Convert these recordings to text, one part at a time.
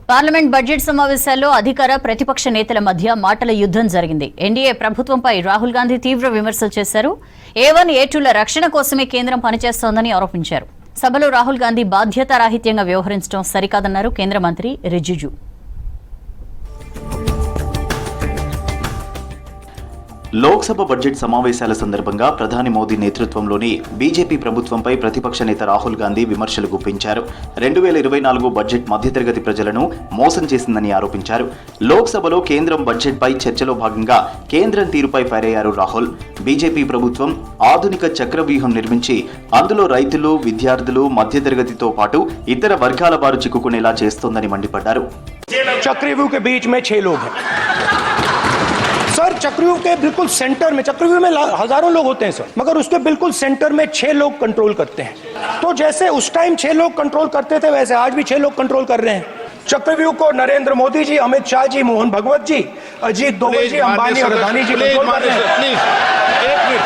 Parliament budget సమావేశాల్లో అధికార ప్రతిపక్ష నేతల మధ్య మాటల యుద్ధం జరిగింది. ఎన్డీఏ ప్రభుత్వంపై రాహుల్ గాంధీ తీవ్ర విమర్శలు చేశారు. A1, A2ల రక్షణ కోసమే కేంద్రం పనిచేస్తోందని ఆరోపించారు. సభలో రాహుల్ గాంధీ బాధ్యతారాహిత్యంగా వ్యవహరించడం సరికాదన్నారు కేంద్ర మంత్రి రిజిజు. లోక్సభ బడ్జెట్ సమావేశాల సందర్భంగా ప్రధాని మోదీ నేతృత్వంలోని బీజేపీ ప్రభుత్వంపై ప్రతిపక్ష నేత రాహుల్ గాంధీ విమర్శలు గుప్పించారు. 2024 బడ్జెట్ మధ్యతరగతి ప్రజలను మోసం చేసిందని ఆరోపించారు. లోక్సభలో కేంద్రం బడ్జెట్పై చర్చలో భాగంగా కేంద్రం తీరుపై ఫైరయ్యారు రాహుల్. బీజేపీ ప్రభుత్వం ఆధునిక చక్రవ్యూహం నిర్మించి అందులో రైతులు, విద్యార్థులు, మధ్యతరగతితో పాటు ఇతర వర్గాల వారు చిక్కుకునేలా చేస్తోందని మండిపడ్డారు. चक्रव्यूह के बीच में 6 लोग हैं सर। चक्रव्यूह के बिल्कुल सेंटर में, चक्रव्यूह में हजारों लोग होते हैं सर, मगर उसके बिल्कुल सेंटर में 6 लोग कंट्रोल करते हैं. तो जैसे उस टाइम 6 लोग कंट्रोल करते थे, वैसे आज भी 6 लोग कंट्रोल कर रहे हैं. चक्रव्यूह को नरेंद्र मोदी जी, अमित शाह जी, मोहन भगवत जी, अजीत दोवल जी, अंबानी और अदानी जी कंट्रोल कर रहे हैं.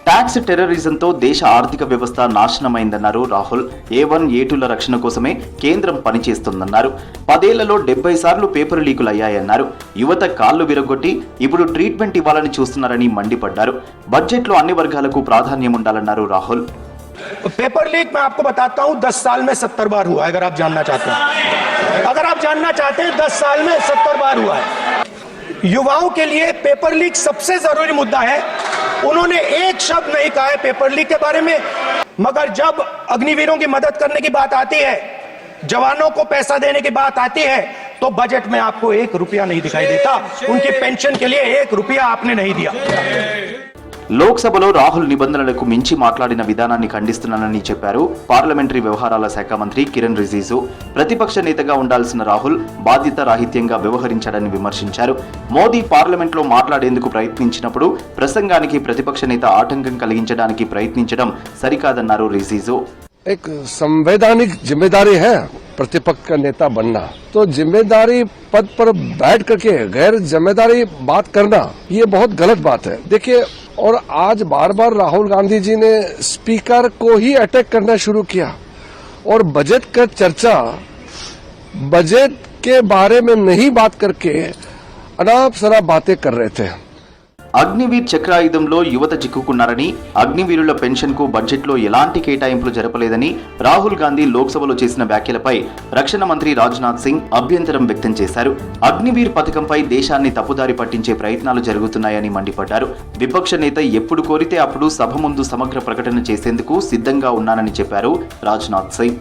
ట్యాక్స్ టెర్రరిజంతో దేశ ఆర్థిక వ్యవస్థ నాశనమైందన్నారు రాహుల్. A1, A2ల రక్షణ కోసమే కేంద్రం పనిచేస్తుందన్నారు. 10 ఏళ్లలో 70 సార్లు పేపర్ లీకులు అయ్యాయన్నారు. యువత కాళ్లు విరగొట్టి ఇప్పుడు ట్రీట్మెంట్ ఇవ్వాలని చూస్తున్నారని మండిపడ్డారు. బడ్జెట్లో అన్ని వర్గాలకు ప్రాధాన్యం ఉండాలన్నారు రాహుల్. पेपर लीक मैं आपको बताता हूं 10 साल में 70 बार हुआ है. अगर आप जानना चाहते हैं, 10 साल में 70 बार हुआ है. युवाओं के लिए पेपर लीक सबसे जरूरी मुद्दा है. उन्होंने एक शब्द नहीं कहा है पेपर लीक के बारे में. मगर जब अग्निवीरों की मदद करने की बात आती है, जवानों को पैसा देने की बात आती है, तो बजट में आपको 1 रुपया नहीं दिखाई देता. उनकी पेंशन के लिए 1 रुपया आपने नहीं दिया. లోక్సభలో రాహుల్ నిబంధనలకు మించి మాట్లాడిన విధానాన్ని ఖండిస్తున్నానని చెప్పారు పార్లమెంటరీ వ్యవహారాల శాఖ మంత్రి కిరణ్ రిజిజు. ప్రతిపక్ష నేతగా ఉండాల్సిన రాహుల్ బాధ్యతారాహిత్యంగా వ్యవహరించాడని విమర్శించారు. మోదీ పార్లమెంట్లో మాట్లాడేందుకు ప్రయత్నించినప్పుడు ప్రసంగానికి ప్రతిపక్ష నేత ఆటంకం కలిగించడానికి ప్రయత్నించడం సరికాదన్నారు రిజిజు. एक संवैधानिक जिम्मेदारी है प्रतिपक्ष का नेता बनना, तो जिम्मेदारी पद पर बैठ करके गैर जिम्मेदारी बात करना ये बहुत गलत बात है. देखिए, और आज बार बार राहुल गांधी जी ने स्पीकर को ही अटैक करना शुरू किया और बजट का चर्चा बजट के बारे में नहीं बात करके अनाप शराब बातें कर रहे थे. అగ్నివీర్ చక్రాయుధంలో యువత చిక్కుకున్నారని, అగ్నివీరుల పెన్షన్ కు బడ్జెట్లో ఎలాంటి కేటాయింపులు జరపలేదని రాహుల్ గాంధీ లోక్సభలో చేసిన వ్యాఖ్యలపై రక్షణ మంత్రి రాజ్నాథ్ సింగ్ అభ్యంతరం వ్యక్తం చేశారు. అగ్నివీర్ పథకంపై దేశాన్ని తప్పుదారి పట్టించే ప్రయత్నాలు జరుగుతున్నాయని మండిపడ్డారు. విపక్ష నేత ఎప్పుడు కోరితే అప్పుడు సభ ముందు సమగ్ర ప్రకటన చేసేందుకు సిద్ధంగా ఉన్నానని చెప్పారు రాజ్నాథ్ సింగ్.